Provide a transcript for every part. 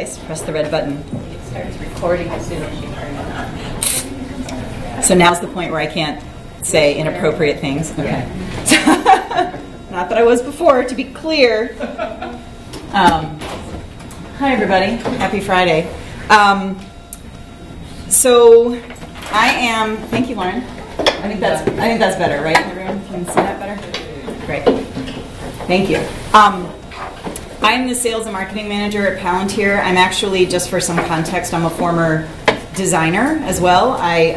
Press the red button. It starts recording as soon as you turn it on. So now's the point where I can't say inappropriate things. Okay. Not that I was before, to be clear. Hi, everybody. Happy Friday. So I am. Thank you, Lauren. I think that's better, right? Everyone can see that better. Great. Thank you. I'm the sales and marketing manager at Palantir. I'm actually, just for some context, I'm a former designer as well. I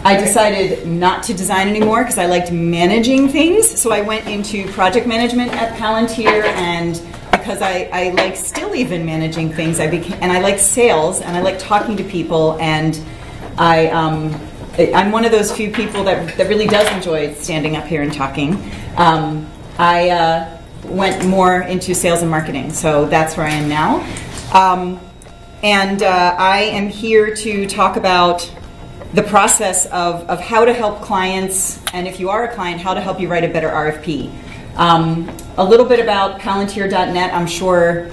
decided not to design anymore because I liked managing things. So I went into project management at Palantir, and because I like still even managing things, I like sales, and I like talking to people, and I'm one of those few people that really does enjoy standing up here and talking. I went more into sales and marketing, so that's where I am now. I am here to talk about the process of how to help clients, and if you are a client, how to help you write a better RFP. A little bit about Palantir.net. I'm sure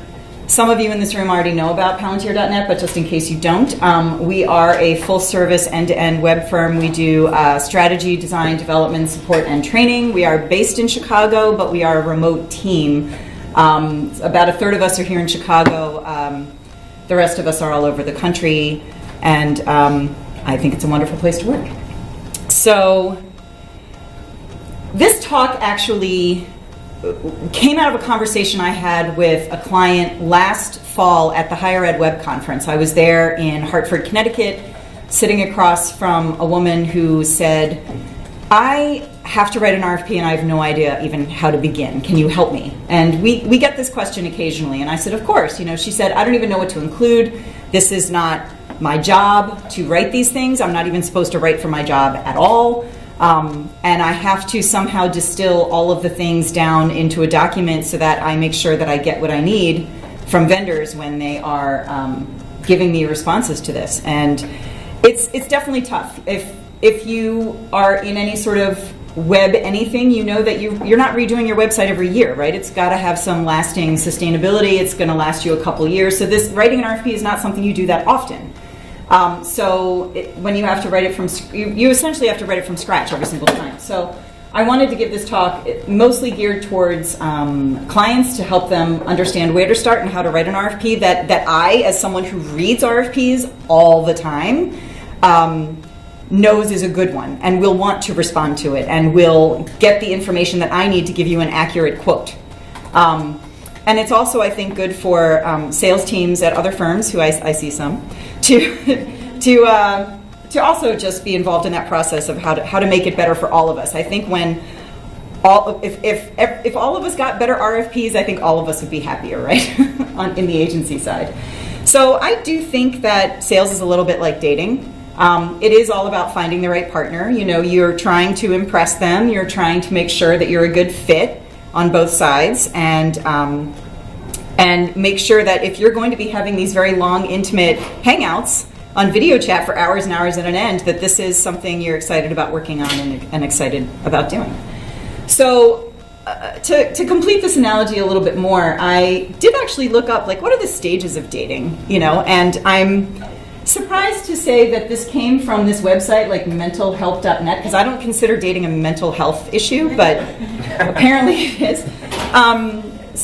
some of you in this room already know about Palantir.net, but just in case you don't, we are a full-service end-to-end web firm. We do strategy, design, development, support, and training. We are based in Chicago, but we are a remote team. About a third of us are here in Chicago. The rest of us are all over the country, and I think it's a wonderful place to work. So this talk actually came out of a conversation I had with a client last fall at the Higher Ed Web Conference. I was there in Hartford, Connecticut, sitting across from a woman who said, I have to write an RFP and I have no idea even how to begin. Can you help me? And we get this question occasionally, and I said, of course. You know, she said, I don't even know what to include. This is not my job to write these things. I'm not even supposed to write for my job at all. And I have to somehow distill all of the things down into a document so that I make sure that I get what I need from vendors when they are giving me responses to this. And it's definitely tough. If you are in any sort of web anything, you know that you're not redoing your website every year, right? It's got to have some lasting sustainability. It's going to last you a couple years. So writing an RFP is not something you do that often. When you have to write it you essentially have to write it from scratch every single time. So I wanted to give this talk mostly geared towards clients to help them understand where to start and how to write an RFP that I, as someone who reads RFPs all the time, knows is a good one and will want to respond to it and will get the information that I need to give you an accurate quote. And it's also, I think, good for sales teams at other firms, who I see some, to also just be involved in that process of how to make it better for all of us. I think if all of us got better RFPs, I think all of us would be happier, right, in the agency side. So I do think that sales is a little bit like dating. It is all about finding the right partner. You know, you're trying to impress them. You're trying to make sure that you're a good fit on both sides, and make sure that if you're going to be having these very long, intimate hangouts on video chat for hours and hours at an end, that this is something you're excited about working on and excited about doing. So to complete this analogy a little bit more, I did actually look up, like, what are the stages of dating, you know, and I'm surprised to say that this came from this website, like mentalhealth.net, because I don't consider dating a mental health issue, but apparently it is.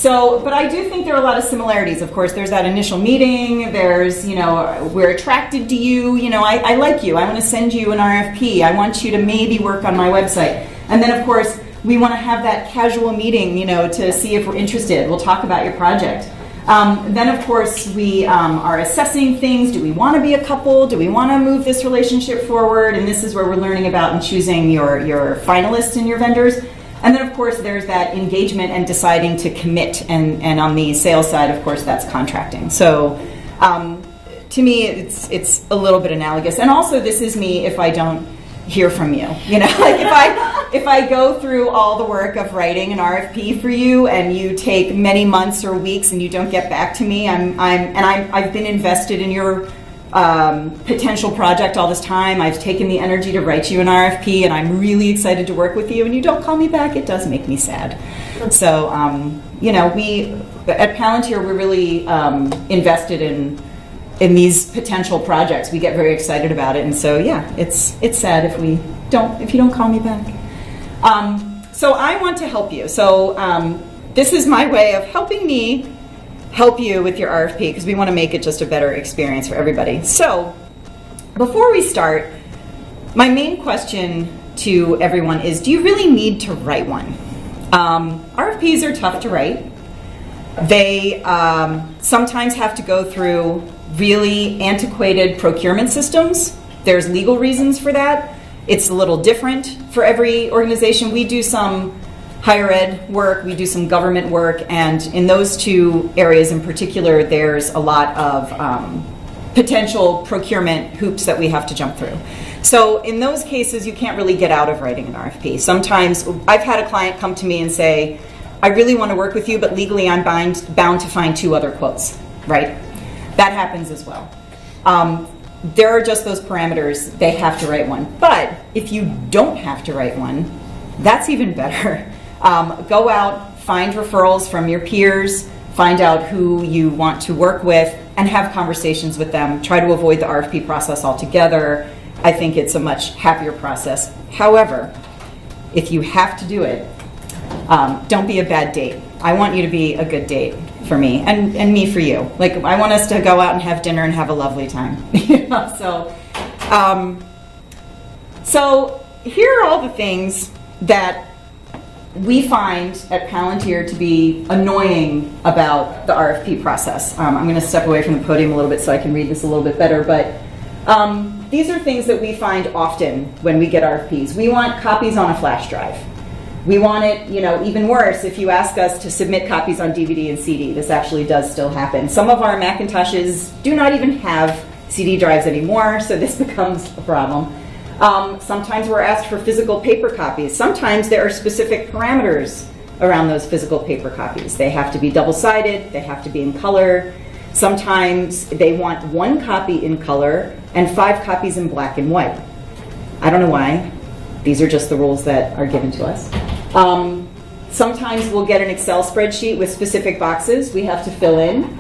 But I do think there are a lot of similarities. Of course, there's that initial meeting. There's, you know, we're attracted to you. You know, I like you. I want to send you an RFP. I want you to maybe work on my website. And then, of course, we want to have that casual meeting, you know, to see if we're interested. We'll talk about your project. Then, of course, we are assessing things. Do we want to be a couple? Do we want to move this relationship forward? And this is where we're learning about and choosing your finalists and your vendors. And then, of course, there's that engagement and deciding to commit. And on the sales side, of course, that's contracting. So to me, it's a little bit analogous. And also, this is me if I don't hear from you. You know, like if I go through all the work of writing an RFP for you and you take many months or weeks and you don't get back to me, I've been invested in your potential project all this time. I've taken the energy to write you an RFP, and I'm really excited to work with you, and you don't call me back, it does make me sad. So, you know, we at Palantir, we're really invested in these potential projects. We get very excited about it, and so yeah, it's sad if you don't call me back. So I want to help you. So this is my way of helping me help you with your RFP, because we want to make it just a better experience for everybody. So before we start, my main question to everyone is, do you really need to write one? RFPs are tough to write. They sometimes have to go through really antiquated procurement systems. There's legal reasons for that. It's a little different for every organization. We do some higher ed work, we do some government work, and in those two areas in particular, there's a lot of potential procurement hoops that we have to jump through. So in those cases, you can't really get out of writing an RFP. Sometimes I've had a client come to me and say, I really want to work with you, but legally I'm bound to find 2 other quotes, right? That happens as well. There are just those parameters, they have to write one. But if you don't have to write one, that's even better. Go out, find referrals from your peers, find out who you want to work with, and have conversations with them. Try to avoid the RFP process altogether. I think it's a much happier process. However, if you have to do it, don't be a bad date. I want you to be a good date for me, and me for you. Like, I want us to go out and have dinner and have a lovely time. You know? So here are all the things that we find at Palantir to be annoying about the RFP process. I'm going to step away from the podium a little bit so I can read this a little bit better, but these are things that we find often when we get RFPs. We want copies on a flash drive. We want it, you know, even worse if you ask us to submit copies on DVD and CD. This actually does still happen. Some of our Macintoshes do not even have CD drives anymore, so this becomes a problem. Sometimes we're asked for physical paper copies. Sometimes there are specific parameters around those physical paper copies. They have to be double-sided, they have to be in color. Sometimes they want 1 copy in color and 5 copies in black and white. I don't know why. These are just the rules that are given to us. Sometimes we'll get an Excel spreadsheet with specific boxes we have to fill in.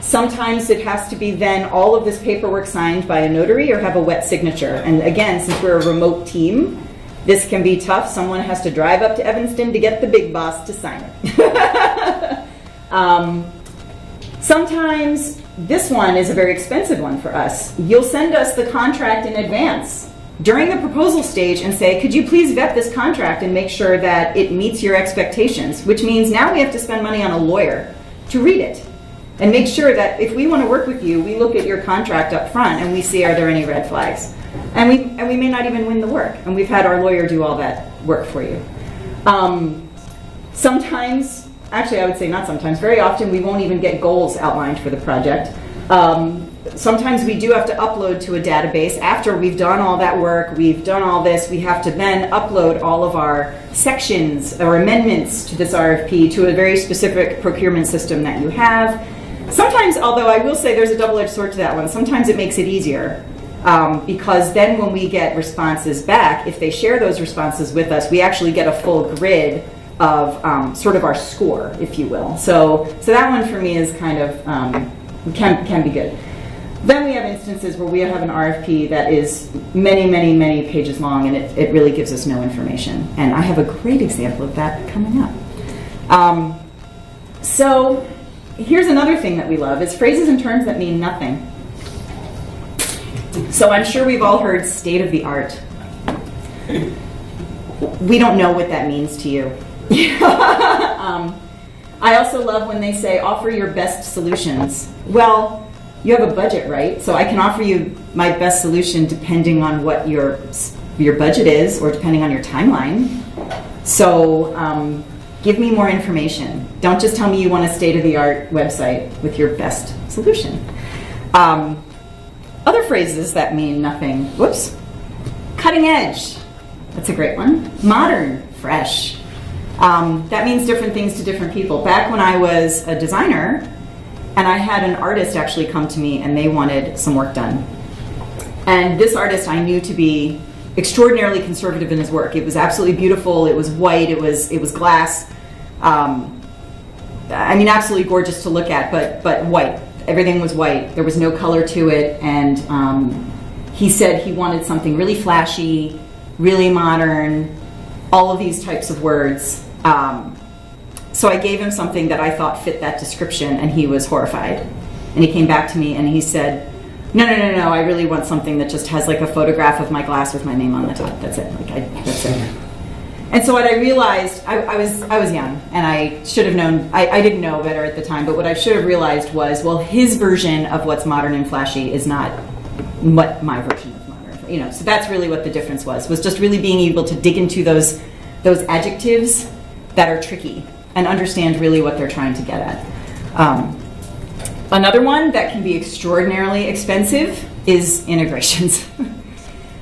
Sometimes it has to be then all of this paperwork signed by a notary or have a wet signature. And again, since we're a remote team, this can be tough. Someone has to drive up to Evanston to get the big boss to sign it. Sometimes this one is a very expensive one for us. You'll send us the contract in advance during the proposal stage and say, could you please vet this contract and make sure that it meets your expectations, which means now we have to spend money on a lawyer to read it and make sure that if we want to work with you, we look at your contract up front and we see, are there any red flags? And we may not even win the work, and we've had our lawyer do all that work for you. Sometimes, actually I would say not sometimes, very often we won't even get goals outlined for the project. Sometimes we do have to upload to a database. After we've done all that work, we've done all this, we have to then upload all of our sections or amendments to this RFP to a very specific procurement system that you have. Sometimes, although I will say there's a double-edged sword to that one, sometimes it makes it easier because then when we get responses back, if they share those responses with us, we actually get a full grid of sort of our score, if you will. So that one for me is kind of, can be good. Then we have instances where we have an RFP that is many, many, many pages long, and it really gives us no information. And I have a great example of that coming up. So here's another thing that we love, is phrases and terms that mean nothing. So I'm sure we've all heard state of the art. We don't know what that means to you. I also love when they say, offer your best solutions. Well, you have a budget, right? So I can offer you my best solution depending on what your budget is or depending on your timeline. So give me more information. Don't just tell me you want a state-of-the-art website with your best solution. Other phrases that mean nothing. Whoops. Cutting edge. That's a great one. Modern, fresh. That means different things to different people. Back when I was a designer, and I had an artist actually come to me and they wanted some work done. And this artist I knew to be extraordinarily conservative in his work. It was absolutely beautiful. It was white. It was glass. I mean, absolutely gorgeous to look at, but white. Everything was white. There was no color to it. And he said he wanted something really flashy, really modern, all of these types of words. So I gave him something that I thought fit that description, and he was horrified. And he came back to me and he said, no, I really want something that just has like a photograph of my glass with my name on the top. That's it. That's it. And so what I realized, I was young, and I should have known, I didn't know better at the time, but what I should have realized was, well, his version of what's modern and flashy is not what my version of modern, so that's really what the difference was just really being able to dig into those adjectives that are tricky and understand really what they're trying to get at. Another one that can be extraordinarily expensive is integrations.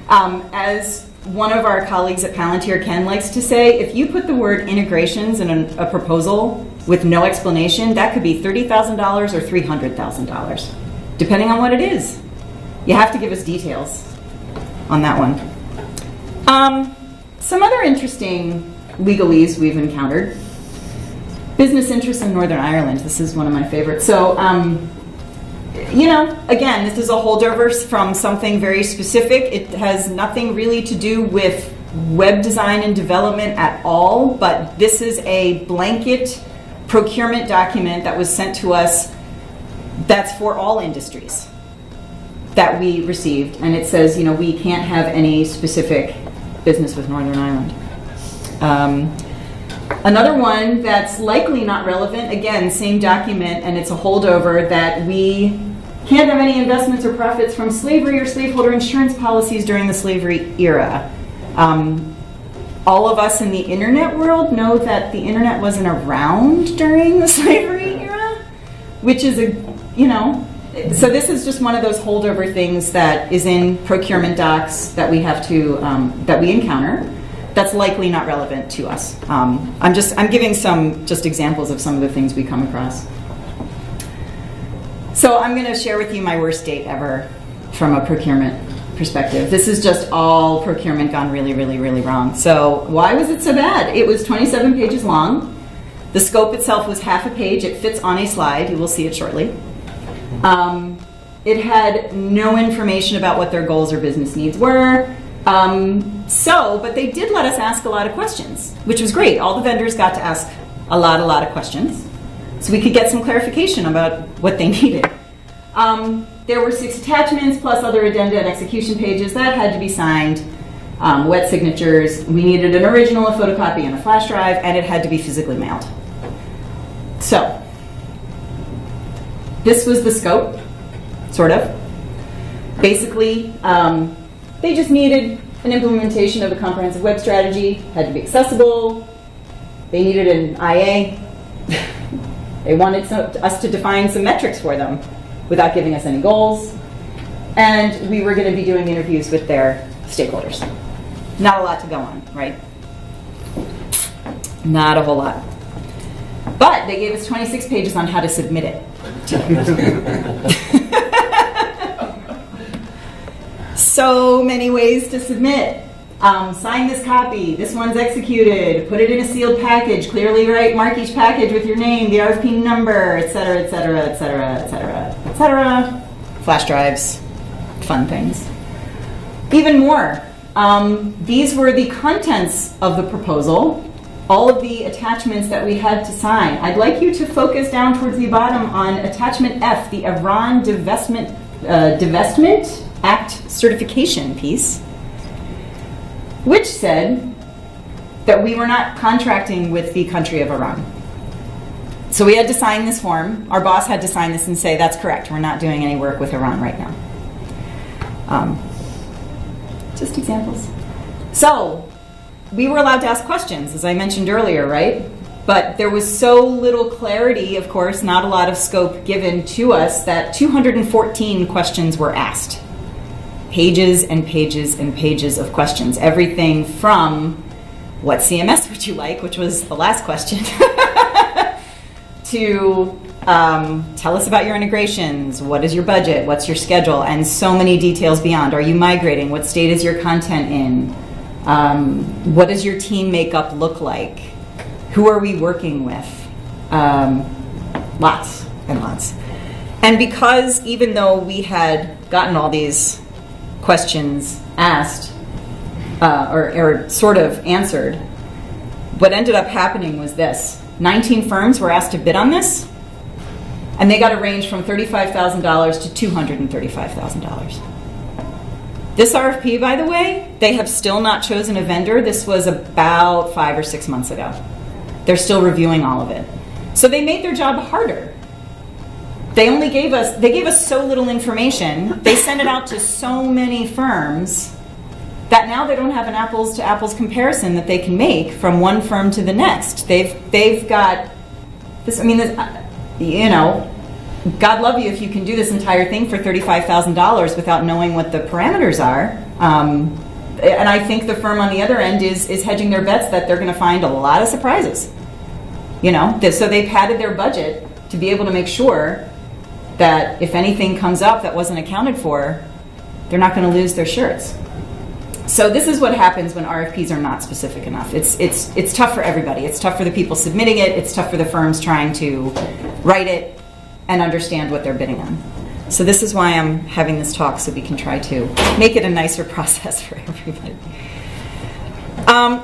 As one of our colleagues at Palantir, Ken, likes to say, if you put the word integrations in a proposal with no explanation, that could be $30,000 or $300,000, depending on what it is. You have to give us details on that one. Some other interesting legalese we've encountered. Business interests in Northern Ireland. This is one of my favorites. So, again, this is a holdover from something very specific. It has nothing really to do with web design and development at all, but this is a blanket procurement document that was sent to us that's for all industries that we received. And it says, we can't have any specific business with Northern Ireland. Another one that's likely not relevant, again, same document, and it's a holdover that we can't have any investments or profits from slavery or slaveholder insurance policies during the slavery era. All of us in the internet world know that the internet wasn't around during the slavery era, which is so this is just one of those holdover things that is in procurement docs that we have to, that we encounter. That's likely not relevant to us. I'm giving some just examples of some of the things we come across. So I'm going to share with you my worst date ever from a procurement perspective. This is just all procurement gone really, really, really wrong. So why was it so bad? It was 27 pages long. The scope itself was half a page. It fits on a slide. You will see it shortly. It had no information about what their goals or business needs were. But they did let us ask a lot of questions, which was great. All the vendors got to ask a lot of questions, so we could get some clarification about what they needed. There were 6 attachments plus other addenda and execution pages that had to be signed, wet signatures. We needed an original, a photocopy, and a flash drive, and it had to be physically mailed. So this was the scope, sort of. Basically, they just needed an implementation of a comprehensive web strategy, had to be accessible. They needed an IA. They wanted us to define some metrics for them without giving us any goals. And we were going to be doing interviews with their stakeholders. Not a lot to go on, right? Not a whole lot. But they gave us 26 pages on how to submit it. So many ways to submit. Sign this copy, this one's executed, put it in a sealed package, clearly mark each package with your name, the RFP number, etc., etc., etc., etc., etc. Flash drives, fun things. Even more, these were the contents of the proposal, all of the attachments that we had to sign. I'd like you to focus down towards the bottom on attachment F, the Iran Divestment Act certification piece, which said that we were not contracting with the country of Iran. So we had to sign this form. Our boss had to sign this and say, that's correct, we're not doing any work with Iran right now. Just examples. So we were allowed to ask questions, as I mentioned earlier, right? But there was so little clarity, of course, not a lot of scope given to us, that 214 questions were asked. Pages and pages and pages of questions. Everything from, what CMS would you like, which was the last question, to Tell us about your integrations. What is your budget? What's your schedule? And so many details beyond. Are you migrating? What state is your content in? What does your team makeup look like? Who are we working with? Lots and lots. And because even though we had gotten all these questions asked, or sort of answered, what ended up happening was this. 19 firms were asked to bid on this, and they got a range from $35,000 to $235,000. This RFP, by the way, they have still not chosen a vendor. This was about 5 or 6 months ago. They're still reviewing all of it. So they made their job harder. They gave us so little information. They sent it out to so many firms that now they don't have an apples to apples comparison that they can make from one firm to the next. They've got this, I mean, this, you know, God love you if you can do this entire thing for $35,000 without knowing what the parameters are. And I think the firm on the other end is hedging their bets that they're going to find a lot of surprises. You know, so they padded their budget to be able to make sure that if anything comes up that wasn't accounted for, they're not going to lose their shirts. So this is what happens when RFPs are not specific enough. It's tough for everybody. It's tough for the people submitting it. It's tough for the firms trying to write it and understand what they're bidding on. So this is why I'm having this talk, so we can try to make it a nicer process for everybody.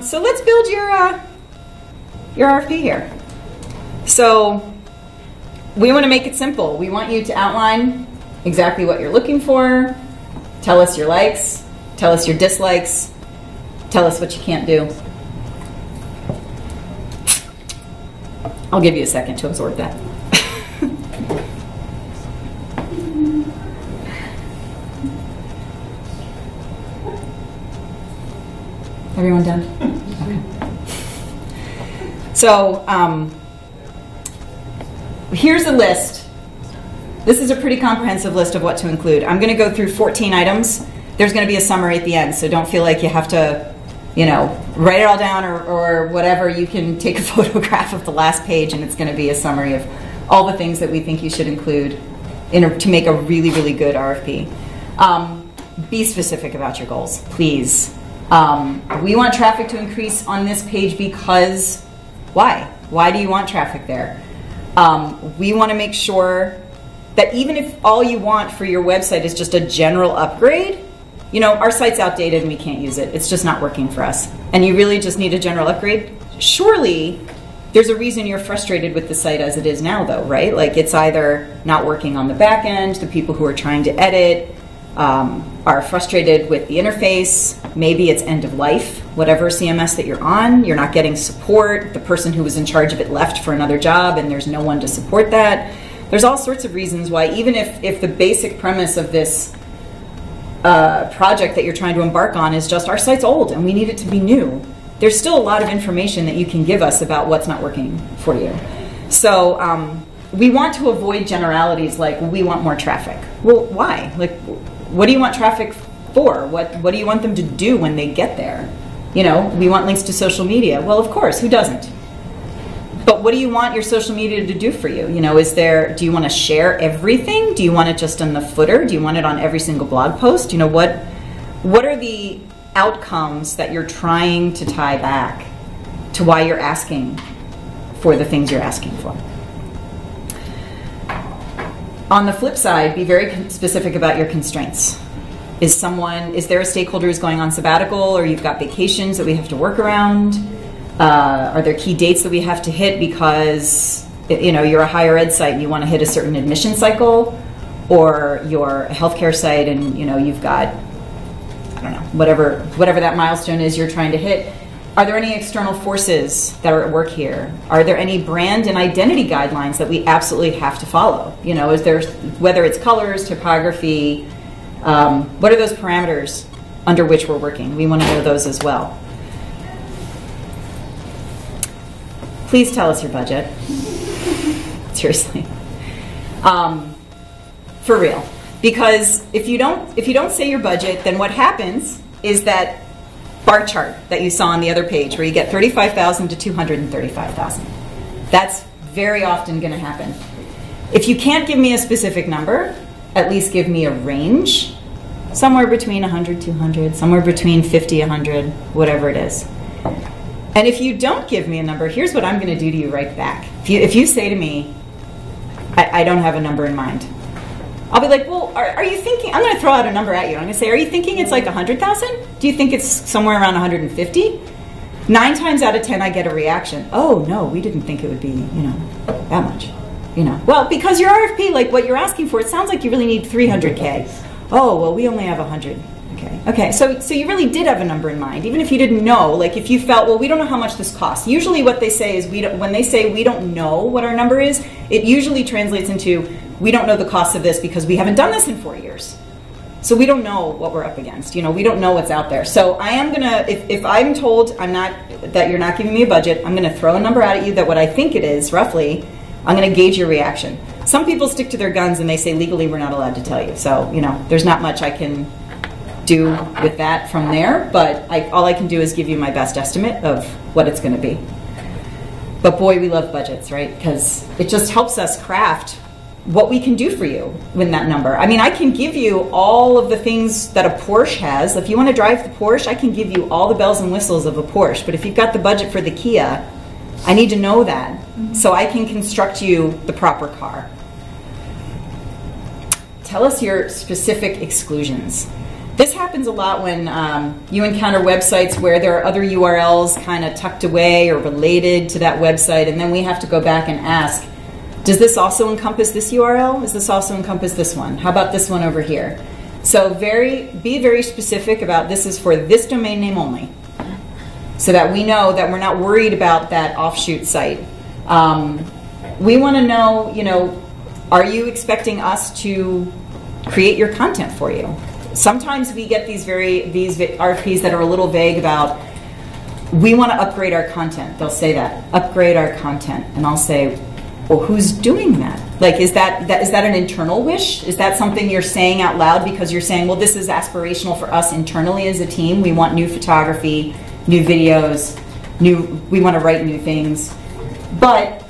So let's build your RFP here. So we want to make it simple. We want you to outline exactly what you're looking for, tell us your likes, tell us your dislikes, tell us what you can't do. I'll give you a second to absorb that. Everyone done? Okay. So here's a list. This is a pretty comprehensive list of what to include. I'm going to go through 14 items. There's going to be a summary at the end, so don't feel like you have to, you know, write it all down or whatever. You can take a photograph of the last page, and it's going to be a summary of all the things that we think you should include to make a really, really good RFP. Be specific about your goals, please. We want traffic to increase on this page because why? Why do you want traffic there? We want to make sure that even if all you want for your website is just a general upgrade, you know, our site's outdated and we can't use it. It's just not working for us. And you really just need a general upgrade? Surely there's a reason you're frustrated with the site as it is now, though, right? Like, it's either not working on the back end, the people who are trying to edit are frustrated with the interface, maybe it's end of life, whatever CMS that you're on, you're not getting support, the person who was in charge of it left for another job and there's no one to support that. There's all sorts of reasons why, even if the basic premise of this project that you're trying to embark on is just our site's old and we need it to be new, there's still a lot of information that you can give us about what's not working for you. So we want to avoid generalities like, we want more traffic. Well, why? Like, what do you want traffic for? What do you want them to do when they get there? You know, we want links to social media. Well, of course, who doesn't? But what do you want your social media to do for you? You know, do you want to share everything? Do you want it just in the footer? Do you want it on every single blog post? You know, what are the outcomes that you're trying to tie back to why you're asking for the things you're asking for? On the flip side, be very specific about your constraints. Is there a stakeholder who's going on sabbatical, or you've got vacations that we have to work around? Are there key dates that we have to hit because, you know, you're a higher ed site and you want to hit a certain admission cycle, or you're a healthcare site and, you know, you've got, I don't know, whatever that milestone is you're trying to hit. Are there any external forces that are at work here? Are there any brand and identity guidelines that we absolutely have to follow? You know, whether it's colors, typography, what are those parameters under which we're working? We want to know those as well. Please tell us your budget. Seriously. For real. Because if you don't say your budget, then what happens is that bar chart that you saw on the other page where you get 35,000 to 235,000. That's very often going to happen. If you can't give me a specific number, at least give me a range, somewhere between 100, 200, somewhere between 50, 100, whatever it is. And if you don't give me a number, here's what I'm going to do to you right back. If you say to me, I don't have a number in mind, I'll be like, well, are you thinking, I'm going to throw out a number at you. I'm going to say, are you thinking it's like 100,000? Do you think it's somewhere around 150? 9 times out of 10, I get a reaction. Oh, no, we didn't think it would be, that much. Well, because your RFP, like what you're asking for, it sounds like you really need 300K. Oh, well, we only have 100. Okay. So you really did have a number in mind, even if you didn't know. Like if you felt, well, we don't know how much this costs. Usually, what they say is when they say we don't know what our number is, it usually translates into we don't know the cost of this because we haven't done this in 4 years. So we don't know what we're up against. We don't know what's out there. So I am gonna, if I'm told that you're not giving me a budget, I'm gonna throw a number out at you that what I think it is roughly. I'm going to gauge your reaction. Some people stick to their guns and they say legally we're not allowed to tell you. So, there's not much I can do with that from there, but all I can do is give you my best estimate of what it's going to be. But boy, we love budgets, right? Because it just helps us craft what we can do for you with that number. I mean, I can give you all of the things that a Porsche has. If you want to drive the Porsche, I can give you all the bells and whistles of a Porsche. But if you've got the budget for the Kia, I need to know that so I can construct you the proper car. Tell us your specific exclusions. This happens a lot when you encounter websites where there are other URLs kind of tucked away or related to that website, and then we have to go back and ask, does this also encompass this URL? Does this also encompass this one? How about this one over here? So be very specific about this is for this domain name only, so that we know that we're not worried about that offshoot site. We want to know, are you expecting us to create your content for you? Sometimes we get these RFPs that are a little vague about, we want to upgrade our content. They'll say that, upgrade our content. And I'll say, well, who's doing that? Like, is that an internal wish? Is that something you're saying out loud because you're saying, well, this is aspirational for us internally as a team. We want new photography, new videos, we want to write new things. But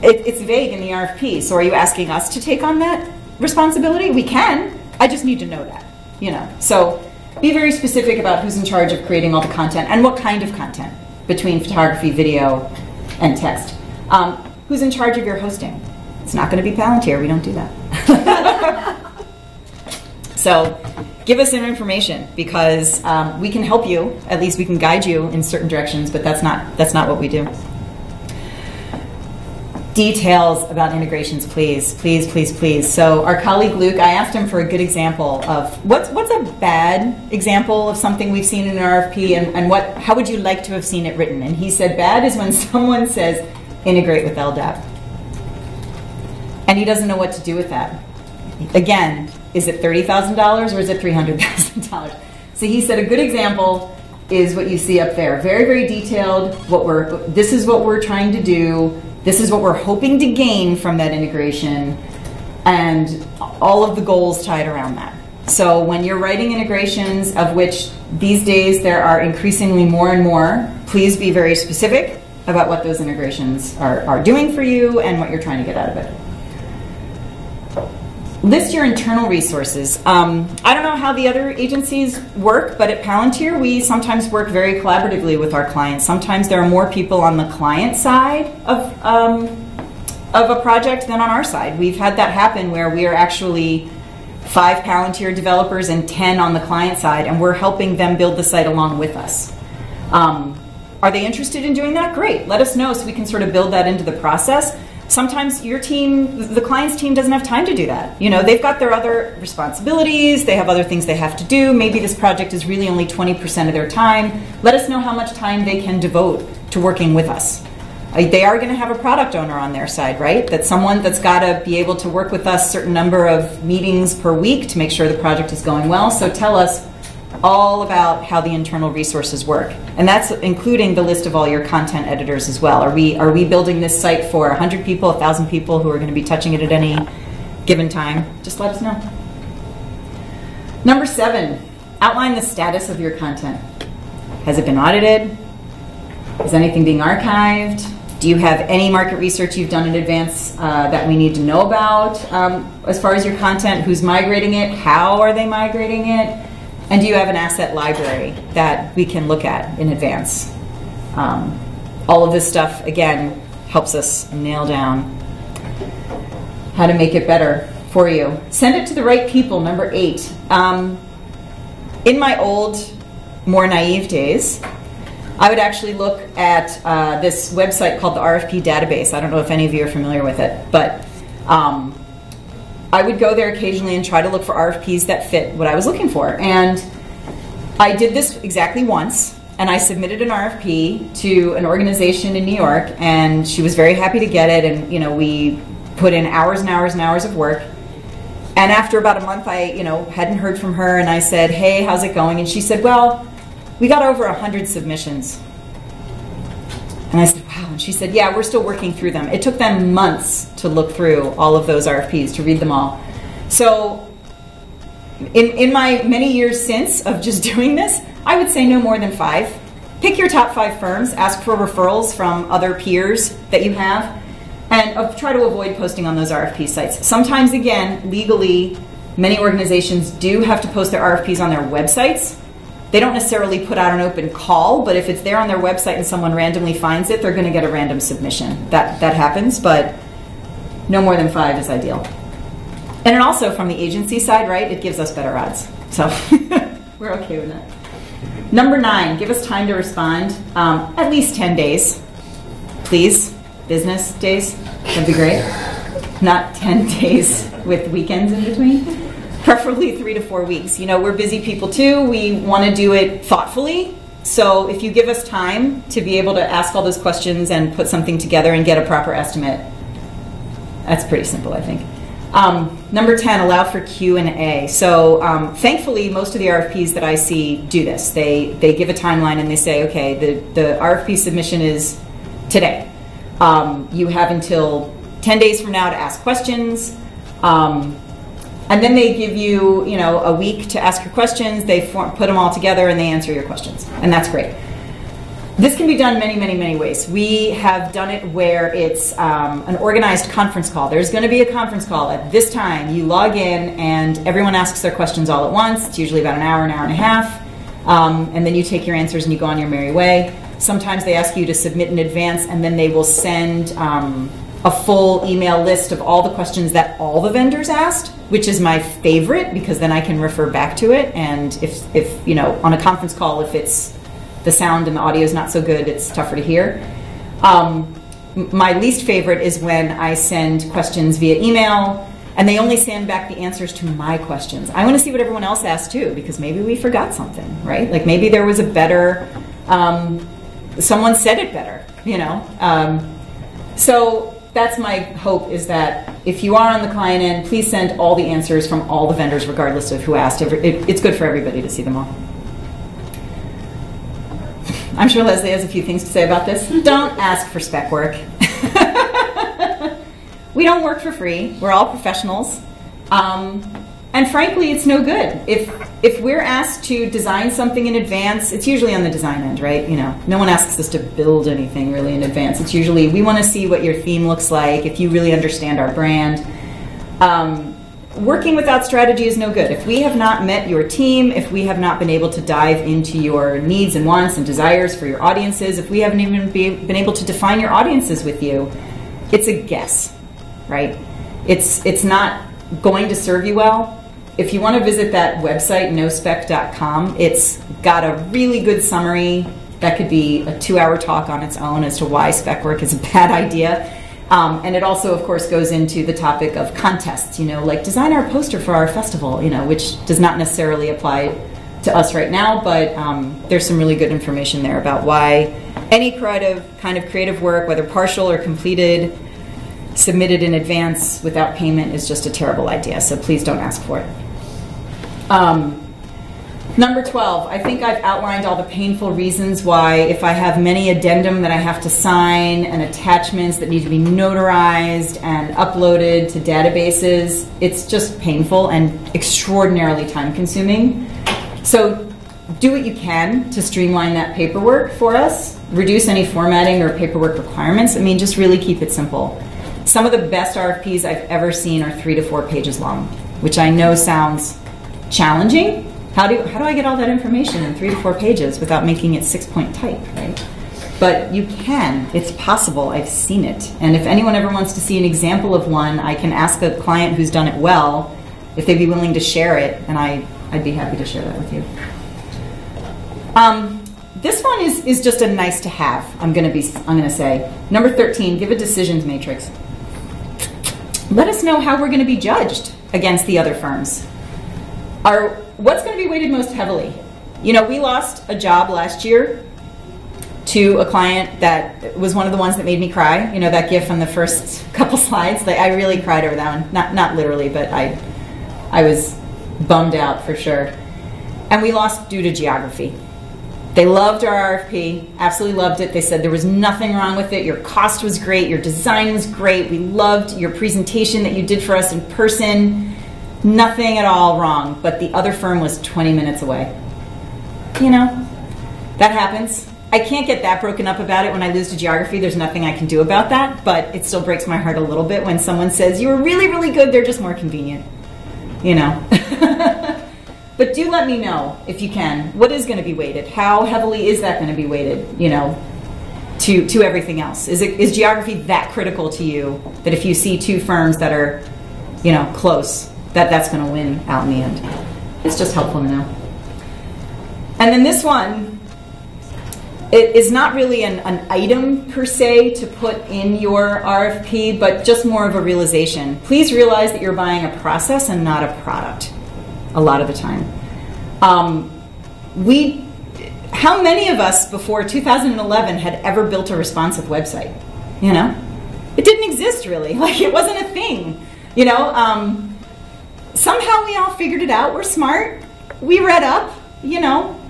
it's vague in the RFP. So are you asking us to take on that responsibility? We can. I just need to know that, So be very specific about who's in charge of creating all the content and what kind of content between photography, video, and text. Who's in charge of your hosting? It's not going to be Palantir. We don't do that. So give us some information because we can help you. At least we can guide you in certain directions, but that's not what we do. Details about integrations, please, please, please, please. So our colleague Luke, I asked him for a good example of what's a bad example of something we've seen in an RFP, and how would you like to have seen it written? And he said bad is when someone says integrate with LDAP, and he doesn't know what to do with that. Again, is it $30,000 or is it $300,000? So he said a good example is what you see up there. Very, very detailed. This is what we're trying to do. This is what we're hoping to gain from that integration, and all of the goals tied around that. So when you're writing integrations, of which these days there are increasingly more and more, please be very specific about what those integrations are doing for you and what you're trying to get out of it. List your internal resources. I don't know how the other agencies work, but at Palantir we sometimes work very collaboratively with our clients. Sometimes there are more people on the client side of a project than on our side. We've had that happen where we are actually 5 Palantir developers and 10 on the client side, and we're helping them build the site along with us. Are they interested in doing that? Great. Let us know so we can sort of build that into the process. Sometimes your team, the client's team, doesn't have time to do that. They've got their other responsibilities, they have other things they have to do. Maybe this project is really only 20% of their time. Let us know how much time they can devote to working with us. They are going to have a product owner on their side, right? That's someone that's got to be able to work with us a certain number of meetings per week to make sure the project is going well. So tell us all about how the internal resources work, and that's including the list of all your content editors as well. Are we building this site for 100 people, 1,000 people who are going to be touching it at any given time? Just let us know. Number 7, outline the status of your content. Has it been audited? Is anything being archived? Do you have any market research you've done in advance that we need to know about as far as your content? Who's migrating it? How are they migrating it? And do you have an asset library that we can look at in advance? All of this stuff, again, helps us nail down how to make it better for you. Send it to the right people, number 8. In my old, more naive days, I would actually look at this website called the RFP Database. I don't know if any of you are familiar with it, but I would go there occasionally and try to look for RFPs that fit what I was looking for. And I did this exactly once, and I submitted an RFP to an organization in New York, and she was very happy to get it, and we put in hours and hours and hours of work. And after about a month, I hadn't heard from her, and I said, hey, how's it going? And she said, well, we got over 100 submissions. And I said, wow. And she said, yeah, we're still working through them. It took them months to look through all of those RFPs, to read them all. So in my many years since of just doing this, I would say no more than 5. Pick your top 5 firms, ask for referrals from other peers that you have, and try to avoid posting on those RFP sites. Sometimes, again, legally, many organizations do have to post their RFPs on their websites. They don't necessarily put out an open call, but if it's there on their website and someone randomly finds it, they're going to get a random submission. That happens, but no more than 5 is ideal. And it also, from the agency side, right, it gives us better odds. So we're okay with that. Number 9, give us time to respond. At least 10 days, please. Business days, that'd be great. Not 10 days with weekends in between. Preferably 3 to 4 weeks. We're busy people too. We want to do it thoughtfully. So if you give us time to be able to ask all those questions and put something together and get a proper estimate, that's pretty simple, I think. Number 10, allow for Q&A. So thankfully, most of the RFPs that I see do this. They give a timeline and they say, okay, the RFP submission is today. You have until 10 days from now to ask questions. And then they give you, a week to ask your questions. They put them all together and they answer your questions. And that's great. This can be done many, many, many ways. We have done it where it's an organized conference call. There's going to be a conference call at this time. You log in and everyone asks their questions all at once. It's usually about an hour and a half. And then you take your answers and you go on your merry way. Sometimes they ask you to submit in advance and then they will send a full email list of all the questions that all the vendors asked, which is my favorite because then I can refer back to it. And if on a conference call, if it's the sound and the audio is not so good, it's tougher to hear. My least favorite is when I send questions via email and they only send back the answers to my questions. I want to see what everyone else asked too, because maybe we forgot something, right? Like maybe there was a better, someone said it better, So that's my hope, is that if you are on the client end, please send all the answers from all the vendors, regardless of who asked. It's good for everybody to see them all. I'm sure Leslie has a few things to say about this. Don't ask for spec work. We don't work for free. We're all professionals. And frankly, it's no good. If we're asked to design something in advance, it's usually on the design end, right? No one asks us to build anything really in advance. It's usually, we want to see what your theme looks like, if you really understand our brand. Working without strategy is no good. If we have not met your team, if we have not been able to dive into your needs and wants and desires for your audiences, if we haven't even been able to define your audiences with you, it's a guess, right? It's not going to serve you well. If you want to visit that website, nospec.com, it's got a really good summary. That could be a 2-hour talk on its own as to why spec work is a bad idea. And it also, of course, goes into the topic of contests, like design our poster for our festival, which does not necessarily apply to us right now, but there's some really good information there about why any kind of creative work, whether partial or completed, submitted in advance without payment is just a terrible idea, so please don't ask for it. Number 12, I think I've outlined all the painful reasons why if I have many addendum that I have to sign and attachments that need to be notarized and uploaded to databases, it's just painful and extraordinarily time consuming. So do what you can to streamline that paperwork for us, reduce any formatting or paperwork requirements. I mean, just really keep it simple. Some of the best RFPs I've ever seen are 3 to 4 pages long, which I know sounds challenging. How do I get all that information in 3 to 4 pages without making it 6-point type, right? But you can. It's possible. I've seen it. And if anyone ever wants to see an example of one, I can ask a client who's done it well if they'd be willing to share it, and I'd be happy to share that with you. This one is just a nice to have. I'm gonna say number 13. Give a decisions matrix. Let us know how we're going to be judged against the other firms. What's going to be weighted most heavily? You know, we lost a job last year to a client that was one of the ones that made me cry. You know, that GIF on the first couple slides. Like, I really cried over that one. Not literally, but I was bummed out for sure. And we lost due to geography. They loved our RFP, absolutely loved it. They said there was nothing wrong with it. Your cost was great. Your design was great. We loved your presentation that you did for us in person. Nothing at all wrong, but the other firm was 20 minutes away. You know, that happens. I can't get that broken up about it when I lose to geography. There's nothing I can do about that, but it still breaks my heart a little bit when someone says, you were really, really good, they're just more convenient. You know. But do let me know, if you can, what is going to be weighted? How heavily is that going to be weighted, you know, to everything else? Is geography that critical to you that if you see 2 firms that are, you know, close, that's going to win out in the end? It's just helpful to know. And then this one, it is not really an item per se to put in your RFP, but just more of a realization. Please realize that you're buying a process and not a product. A lot of the time. How many of us before 2011 had ever built a responsive website? You know? It didn't exist really. Like, it wasn't a thing. You know? Somehow we all figured it out. We're smart. We read up, you know,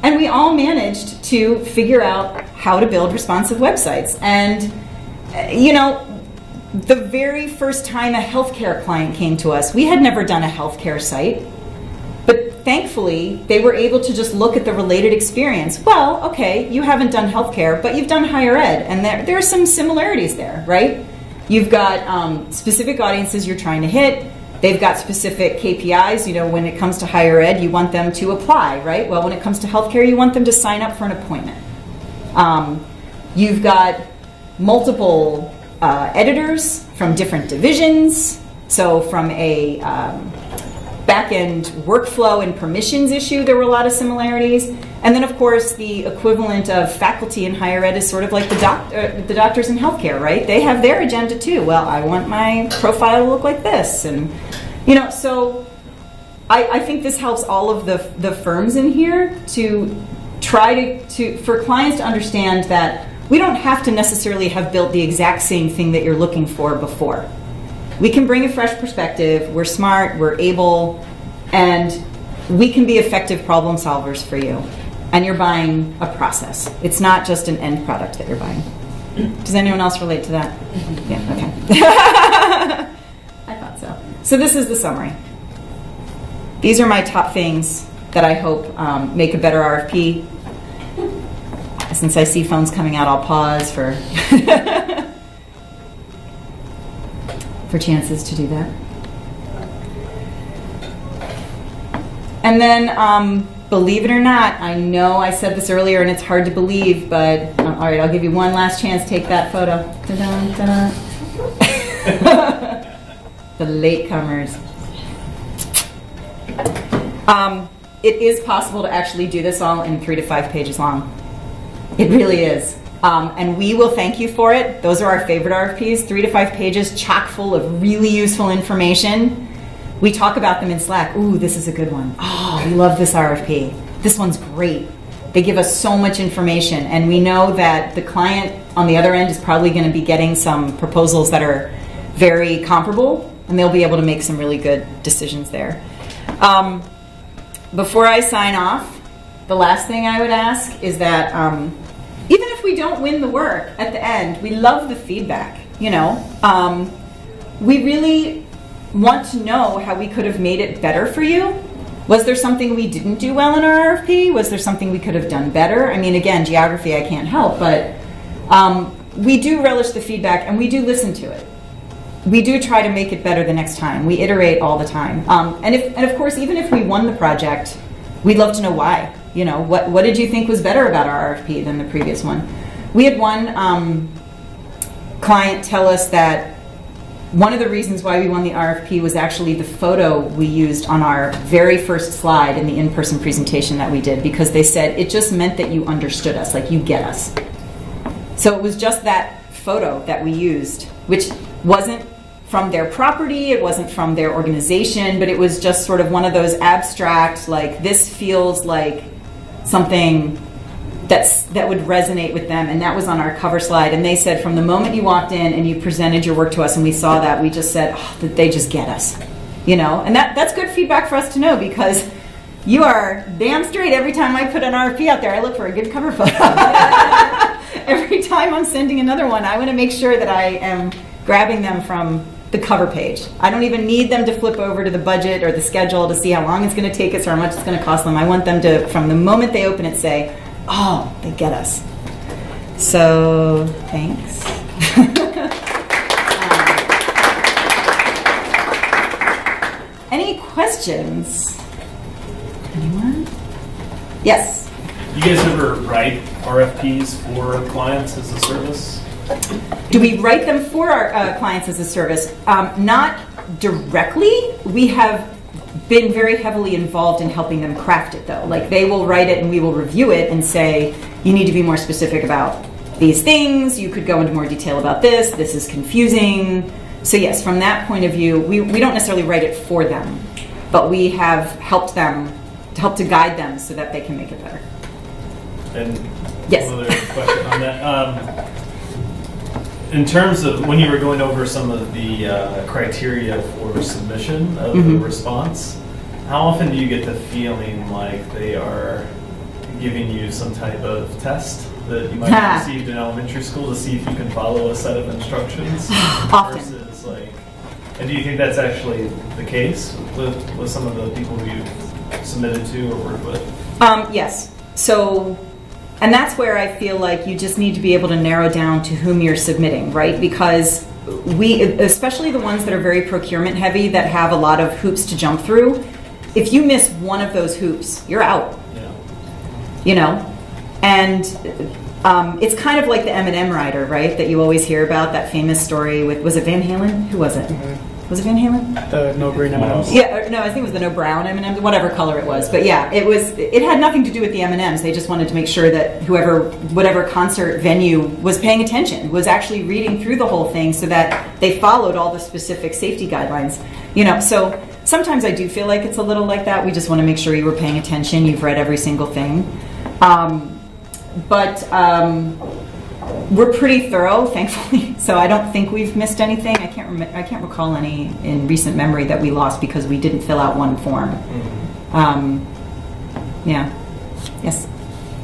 and we all managed to figure out how to build responsive websites. And, you know, the very first time a healthcare client came to us, we had never done a healthcare site. But thankfully, they were able to just look at the related experience. Well, okay, you haven't done healthcare, but you've done higher ed, and there are some similarities there, right? You've got specific audiences you're trying to hit. They've got specific KPIs. You know, when it comes to higher ed, you want them to apply, right? Well, when it comes to healthcare, you want them to sign up for an appointment. You've got multiple editors from different divisions. So from a back-end workflow and permissions issue, there were a lot of similarities. And then, of course, the equivalent of faculty in higher ed is sort of like the doctors in healthcare, right? They have their agenda too. Well, I want my profile to look like this. And, you know, so I think this helps all of the firms in here to try for clients to understand that we don't have to necessarily have built the exact same thing that you're looking for before. We can bring a fresh perspective, we're smart, we're able, and we can be effective problem solvers for you. And you're buying a process. It's not just an end product that you're buying. Does anyone else relate to that? Yeah, okay. I thought so. So this is the summary. These are my top things that I hope make a better RFP. Since I see phones coming out, I'll pause for for chances to do that. And then, believe it or not, I know I said this earlier and it's hard to believe, but all right, I'll give you one last chance. Take that photo. Ta-da, ta-da. The latecomers. It is possible to actually do this all in 3 to 5 pages long. It really is. And we will thank you for it. Those are our favorite RFPs, 3 to 5 pages, chock full of really useful information. We talk about them in Slack. Ooh, this is a good one. Oh, we love this RFP. This one's great. They give us so much information, and we know that the client on the other end is probably going to be getting some proposals that are very comparable, and they'll be able to make some really good decisions there. Before I sign off, the last thing I would ask is that even if we don't win the work at the end, we love the feedback, you know. We really want to know how we could have made it better for you. Was there something we didn't do well in our RFP? Was there something we could have done better? I mean, again, geography I can't help, but we do relish the feedback and we do listen to it. We do try to make it better the next time. We iterate all the time. And of course, even if we won the project, we'd love to know why. You know, what did you think was better about our RFP than the previous one? We had one client tell us that one of the reasons why we won the RFP was actually the photo we used on our very first slide in the in-person presentation that we did, because they said it just meant that you understood us, like you get us. So it was just that photo that we used, which wasn't from their property, it wasn't from their organization, but it was just sort of one of those abstract, like this feels like something that would resonate with them, and that was on our cover slide. And they said from the moment you walked in and you presented your work to us and we saw that, we just said, oh, that they just get us, you know. And that's good feedback for us to know, because you are damn straight every time I put an RFP out there, I look for a good cover photo. Every time I'm sending another one, I want to make sure that I am grabbing them from the cover page. I don't even need them to flip over to the budget or the schedule to see how long it's going to take us or how much it's going to cost them. I want them to, from the moment they open it, say, oh, they get us. So, thanks. Any questions? Anyone? Yes? You guys ever write RFPs for clients as a service? Do we write them for our clients as a service? Not directly. We have been very heavily involved in helping them craft it, though. Like, they will write it and we will review it and say, you need to be more specific about these things, you could go into more detail about this is confusing. So yes, from that point of view, we don't necessarily write it for them, but we have helped them, to guide them so that they can make it better. And yes. Another question on that. In terms of when you were going over some of the criteria for submission of the response, how often do you get the feeling like they are giving you some type of test that you might have received in elementary school to see if you can follow a set of instructions? Often. Versus like, and do you think that's actually the case with some of the people who you've submitted to or worked with? Yes. So, and that's where I feel like you just need to be able to narrow down to whom you're submitting, right? Because we, especially the ones that are very procurement heavy, that have a lot of hoops to jump through, if you miss one of those hoops, you're out. Yeah. You know? And it's kind of like the M&M rider, right? That you always hear about, that famous story with, was it Van Halen? Who was it? Was it Van Halen? The no green M&Ms. Yeah, no, I think it was the no brown M&Ms, whatever color it was. But yeah, it had nothing to do with the M&Ms. They just wanted to make sure that whatever concert venue was paying attention, was actually reading through the whole thing so that they followed all the specific safety guidelines. You know, so sometimes I do feel like it's a little like that. We just want to make sure you were paying attention, you've read every single thing. But we're pretty thorough, thankfully, so I don't think we've missed anything. I can't recall any in recent memory that we lost because we didn't fill out one form. Yeah. Yes.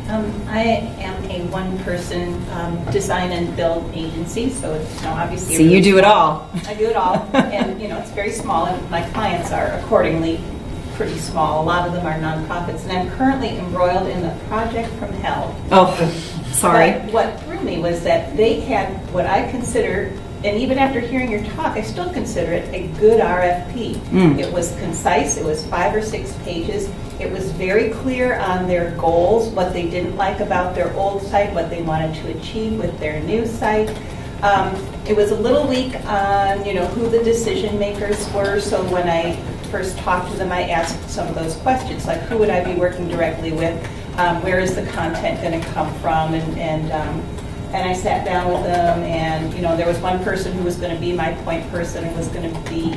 I am a one-person design and build agency, so it's obviously. So you do it all. I do it all, and it's very small, and my clients are accordingly pretty small. A lot of them are nonprofits, and I'm currently embroiled in the project from hell. Oh, sorry. But what threw me was that they had what I consider, and even after hearing your talk, I still consider it a good RFP. It was concise. It was 5 or 6 pages. It was very clear on their goals, what they didn't like about their old site, what they wanted to achieve with their new site. It was a little weak on, who the decision makers were. So when I first talked to them, I asked some of those questions, like who would I be working directly with? Where is the content going to come from? And I sat down with them, and there was one person who was going to be my point person and was going to be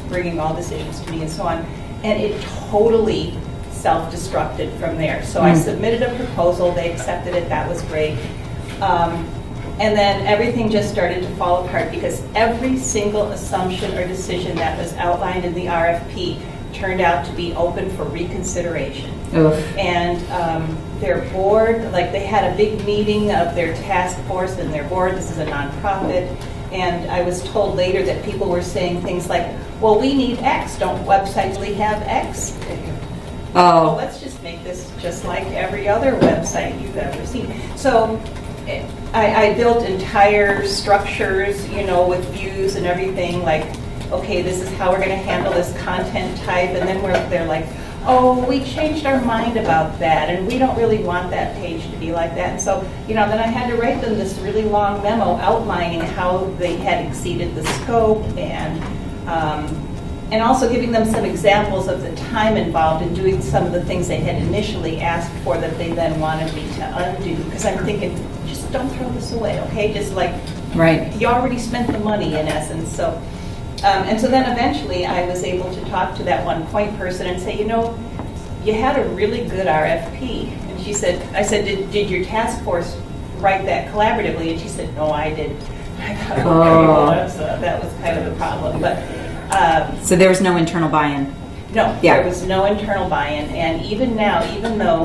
bringing all decisions to me and so on. And it totally self-destructed from there. So I submitted a proposal, they accepted it, that was great. And then everything just started to fall apart because every single assumption or decision that was outlined in the RFP turned out to be open for reconsideration. And their board, like they had a big meeting of their task force and their board, this is a nonprofit, and I was told later that people were saying things like, well, we need X, don't websites really have X? Oh. Let's just make this just like every other website you've ever seen. So I built entire structures, with views and everything, like, okay, this is how we're going to handle this content type, and then they're like, oh, we changed our mind about that, and we don't really want that page to be like that. And so, then I had to write them this really long memo outlining how they had exceeded the scope, and also giving them some examples of the time involved in doing some of the things they had initially asked for that they then wanted me to undo. Because I'm thinking, just don't throw this away, okay? Just like, right. You already spent the money in essence. So, and so then eventually I was able to talk to that one point person and say, you had a really good RFP. And I said, did your task force write that collaboratively? And she said, no, I did. I thought, okay, well, that was kind of the problem. But so there was no internal buy-in? No, there was no internal buy-in. And even now, even though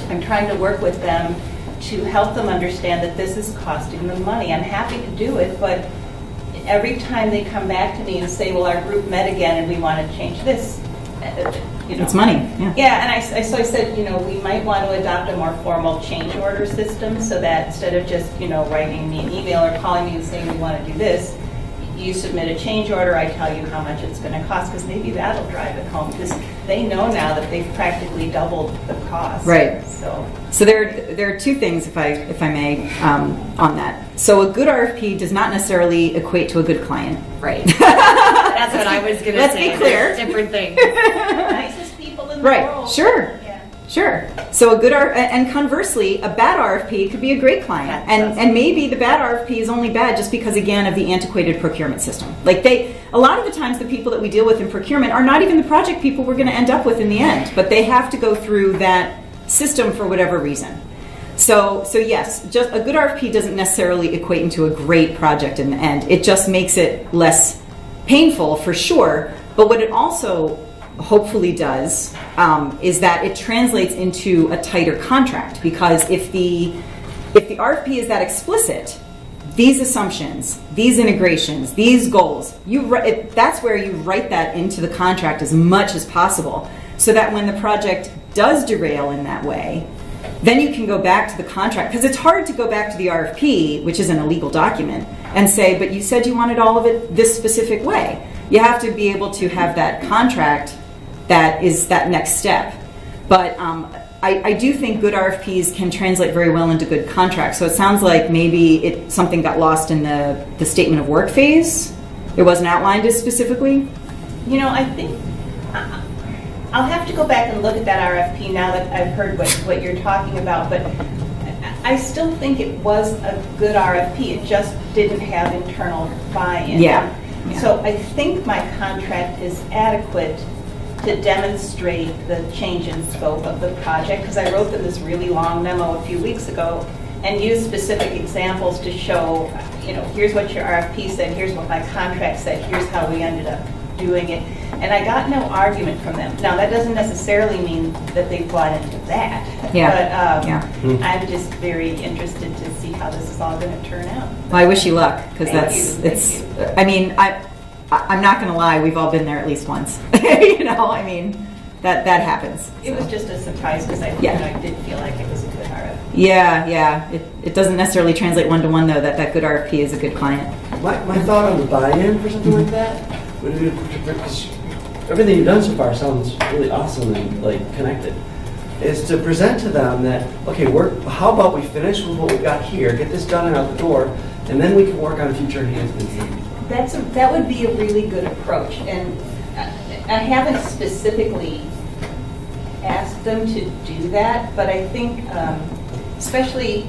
I'm trying to work with them to help them understand that this is costing them money, I'm happy to do it, but every time they come back to me and say, well, our group met again and we want to change this, it's money. Yeah, and so I said, we might want to adopt a more formal change order system so that instead of just, writing me an email or calling me and saying we want to do this, you submit a change order, I tell you how much it's going to cost, because maybe that'll drive it home, because they know now that they've practically doubled the cost. Right. So there are two things, if I may, on that. So a good RFP does not necessarily equate to a good client. Right. That's what I was going to say. Let's be clear. Different things. Nicest people in the world. Sure. Sure. So a good and conversely, a bad RFP could be a great client, and maybe the bad RFP is only bad just because, again, of the antiquated procurement system. Like a lot of the times, the people that we deal with in procurement are not even the project people we're going to end up with in the end, but they have to go through that system for whatever reason. So yes, just a good RFP doesn't necessarily equate into a great project in the end. It just makes it less painful for sure. But what it also hopefully does is that it translates into a tighter contract, because if the RFP is that explicit, these assumptions, these integrations, these goals, that's where you write that into the contract as much as possible, so that when the project does derail in that way, then you can go back to the contract, because it's hard to go back to the RFP, which isn't a legal document, and say, but you said you wanted all of it this specific way. You have to be able to have that contract that is that next step. But I do think good RFPs can translate very well into good contracts. So it sounds like maybe something got lost in the statement of work phase. It wasn't outlined as specifically. I think I'll have to go back and look at that RFP now that I've heard what you're talking about. But I still think it was a good RFP. It just didn't have internal buy-in. Yeah. So I think my contract is adequate to demonstrate the change in scope of the project, because I wrote them this really long memo a few weeks ago and used specific examples to show, here's what your RFP said, here's what my contract said, here's how we ended up doing it. And I got no argument from them. Now, that doesn't necessarily mean that they bought into that. Yeah. But I'm just very interested to see how this is all going to turn out. Well, I wish you luck, because Thank you. I mean, I'm not going to lie, we've all been there at least once. I mean, that happens. It was just a surprise, because I did feel like it was a good RFP. Yeah. It doesn't necessarily translate one-to-one, though, that good RFP is a good client. My thought on the buy-in for something like that would be, because everything you've done so far sounds really awesome and connected, is to present to them that, okay, how about we finish with what we got here, get this done and out the door, and then we can work on future enhancements. That would be a really good approach, and I haven't specifically asked them to do that, but I think, especially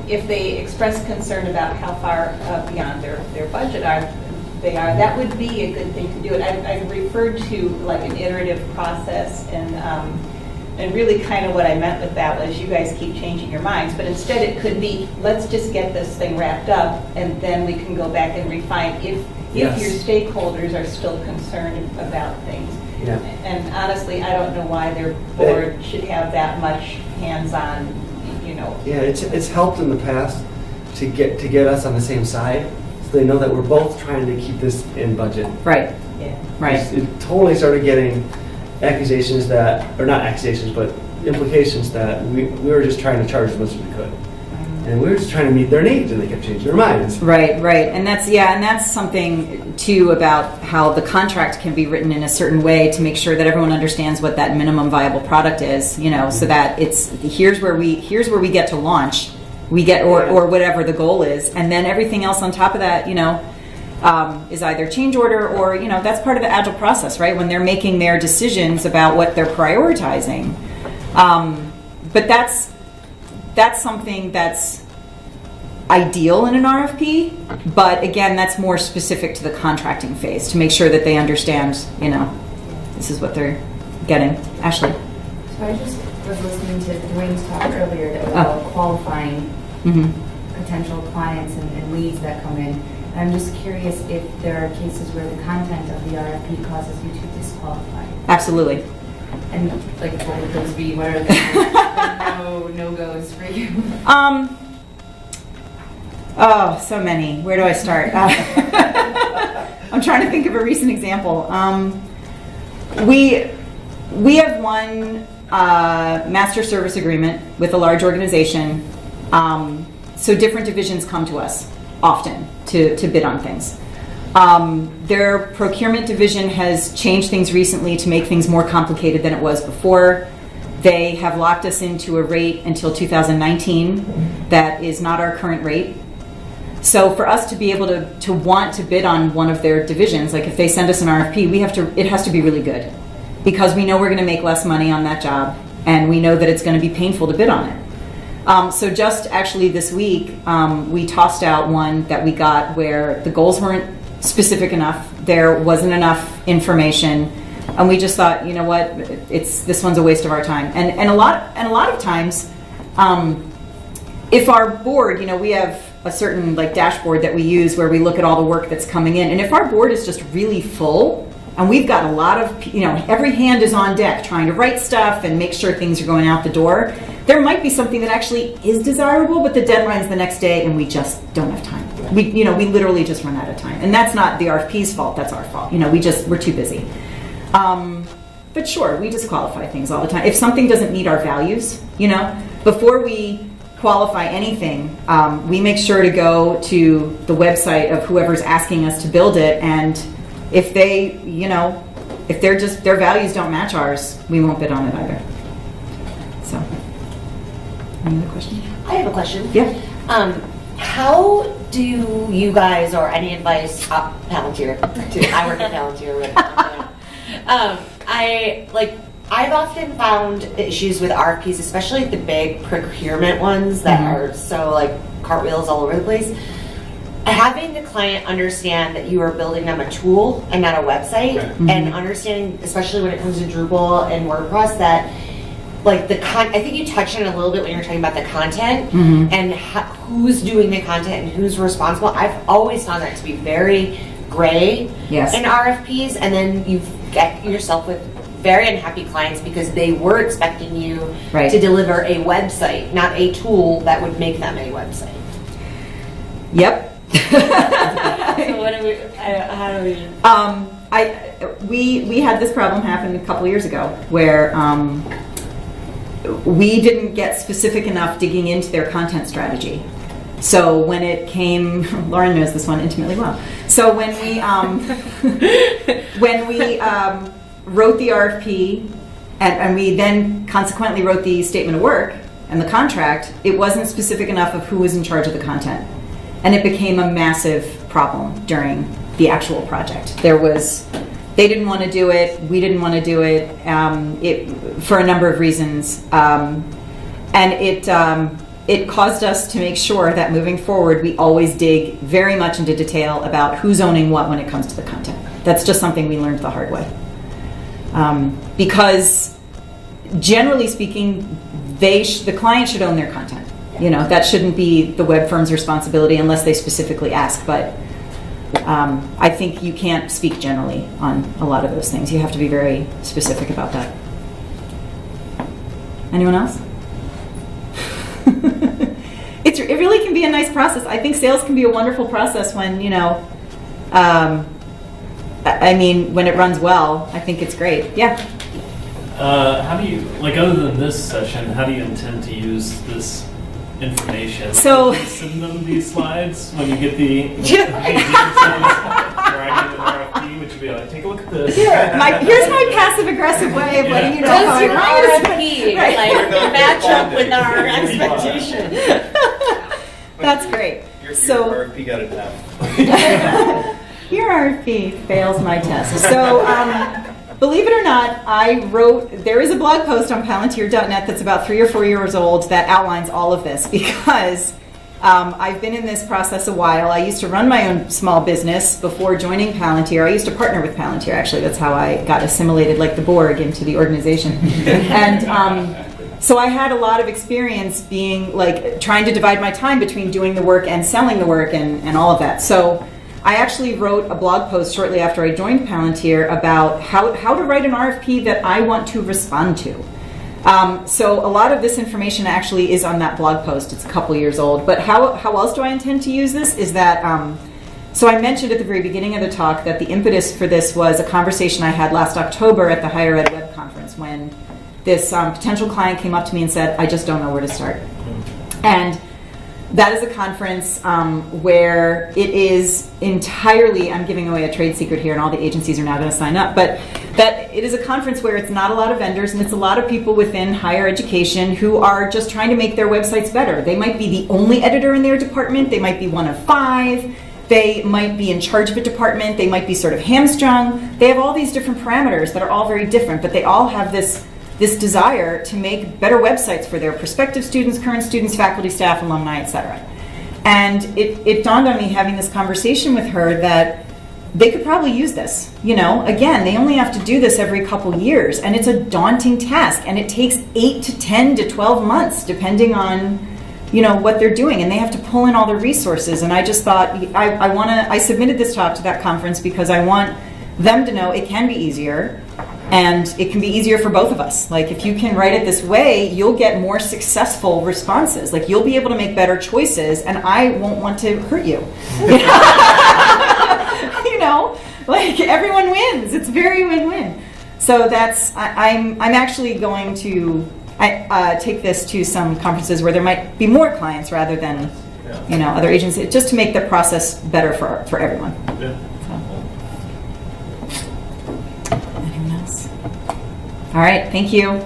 if they express concern about how far beyond their budget they are, that would be a good thing to do it. I referred to an iterative process, and really kind of what I meant with that was you guys keep changing your minds, but instead it could be, let's just get this thing wrapped up, and then we can go back and refine if your stakeholders are still concerned about things. Yeah. And honestly, I don't know why their board should have that much hands-on, Yeah, it's helped in the past to get us on the same side, so they know that we're both trying to keep this in budget. Right. Yeah. Right. It totally started getting accusations that, or not accusations, but implications that we were just trying to charge as much as we could. And we were just trying to meet their needs, and they kept changing their minds. Right, and that's something too about how the contract can be written in a certain way to make sure that everyone understands what that minimum viable product is, so that it's here's where we get to launch, or whatever the goal is, and then everything else on top of that, is either change order or that's part of the agile process, right? When they're making their decisions about what they're prioritizing, but that's something that's ideal in an RFP, but again, that's more specific to the contracting phase to make sure that they understand, this is what they're getting. Ashley. So I just was listening to Dwayne's talk earlier that was about qualifying potential clients and leads that come in. And I'm just curious if there are cases where the content of the RFP causes you to disqualify. Absolutely. And what would those be? What are the no-goes for you? Oh, so many. Where do I start? I'm trying to think of a recent example. We have one master service agreement with a large organization. So different divisions come to us often to bid on things. Their procurement division has changed things recently to make things more complicated than it was before. They have locked us into a rate until 2019 that is not our current rate. So for us to be able to want to bid on one of their divisions, like if they send us an RFP, it has to be really good, because we know we're going to make less money on that job, and we know that it's going to be painful to bid on it. So just actually this week, we tossed out one that we got where the goals weren't specific enough, there wasn't enough information, and we just thought, you know what, this one's a waste of our time. And a lot of times, if our board, we have a certain dashboard that we use where we look at all the work that's coming in, and if our board is just really full and we've got a lot of, every hand is on deck trying to write stuff and make sure things are going out the door, there might be something that actually is desirable, but the deadline's the next day and we just don't have time. We literally just run out of time, and that's not the RFP's fault, that's our fault. We're too busy. But sure, we disqualify things all the time. If something doesn't meet our values, before we qualify anything, we make sure to go to the website of whoever's asking us to build it, and if they, if their values don't match ours, we won't bid on it either. So, any other questions? I have a question. Yeah. How do you guys, or any advice, Palantir, I work at Palantir. I've often found issues with RFPs, especially the big procurement ones that are so cartwheels all over the place. Having the client understand that you are building them a tool and not a website, and understanding, especially when it comes to Drupal and WordPress, that I think you touched on it a little bit when you were talking about the content and who's doing the content and who's responsible. I've always found that to be very gray in RFPs, and then you get yourself with very unhappy clients because they were expecting you to deliver a website, not a tool that would make them a website. Yep. So what do we? How do we? We had this problem happen a couple years ago where we didn't get specific enough digging into their content strategy. So when it came, Lauren knows this one intimately well. So when we wrote the RFP, and we then consequently wrote the statement of work and the contract, it wasn't specific enough of who was in charge of the content. And it became a massive problem during the actual project. They didn't want to do it, we didn't want to do it, for a number of reasons. And it caused us to make sure that moving forward, we always dig very much into detail about who's owning what when it comes to the content. That's just something we learned the hard way. Because generally speaking, the client should own their content. That shouldn't be the web firm's responsibility unless they specifically ask. But I think you can't speak generally on a lot of those things. You have to be very specific about that. Anyone else? It really can be a nice process. I think sales can be a wonderful process when, when it runs well. I think it's great. Yeah. How do you, like, other than this session, how do you intend to use this information? So- Would you send them these slides when you get the writing an RFP? Would you be like, take a look at this? Here's my passive aggressive way of letting you know Does how your I RFP like match up with our expectations? That's great. Your So RFP got an F. your RFP fails my test. So believe it or not, there is a blog post on Palantir.net that's about 3 or 4 years old that outlines all of this because I've been in this process a while. I used to run my own small business before joining Palantir. I used to partner with Palantir, actually. That's how I got assimilated like the Borg into the organization. And so I had a lot of experience being like trying to divide my time between doing the work and selling the work and all of that. So I actually wrote a blog post shortly after I joined Palantir about how to write an RFP that I want to respond to. So a lot of this information actually is on that blog post. It's a couple years old. But how else do I intend to use this is that, so I mentioned at the very beginning of the talk that the impetus for this was a conversation I had last October at the Higher Ed Web Conference when this potential client came up to me and said, I just don't know where to start. And that is a conference where it is entirely, I'm giving away a trade secret here and all the agencies are now going to sign up, but that it is a conference where it's not a lot of vendors and it's a lot of people within higher education who are just trying to make their websites better. They might be the only editor in their department, they might be one of 5, they might be in charge of a department, they might be sort of hamstrung. They have all these different parameters that are all very different, but they all have this desire to make better websites for their prospective students, current students, faculty, staff, alumni, etc. And it dawned on me having this conversation with her that they could probably use this. You know, again, they only have to do this every couple years, and it's a daunting task, and it takes 8 to 10 to 12 months, depending on, you know, what they're doing, and they have to pull in all their resources. And I just thought, I submitted this talk to that conference because I want them to know it can be easier. And it can be easier for both of us. Like, if you can write it this way, you'll get more successful responses. Like, you'll be able to make better choices, and I won't want to hurt you. You know, like, everyone wins. It's very win-win. So that's, I'm actually going to take this to some conferences where there might be more clients rather than, you know, other agencies, just to make the process better for everyone. Yeah. All right, thank you.